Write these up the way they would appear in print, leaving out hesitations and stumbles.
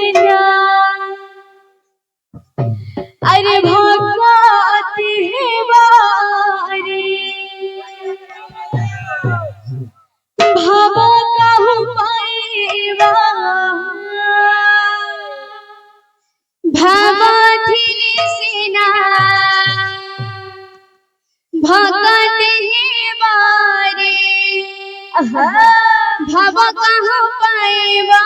सेना अरे भगवती बारी भव कहु पाइबा भगवती सेना भगवती बारी भव कहु पाइबा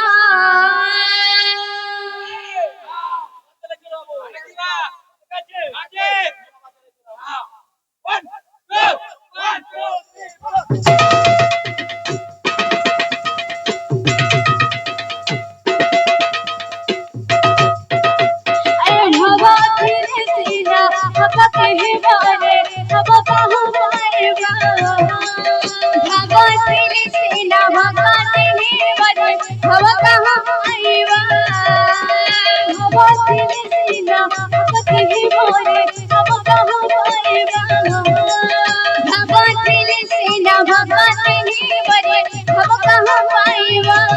भगवती सेना भगवती बारी भव कहु पाइबा भगवती सेना भगवती बारी भव कहु पाइबा भगवती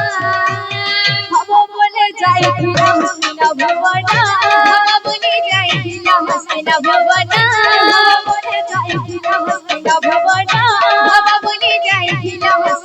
सेना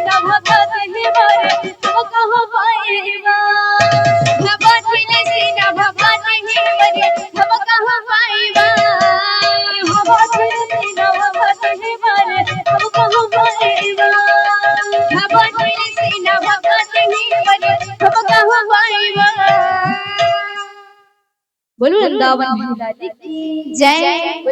भगवती बारी भव कहु पाइबा भगवती सेना भगवती बारी भव कहु पाइबा भगवती सेना भगवती बारी भव कहु पाइबा बोलो वृंदावन की जय।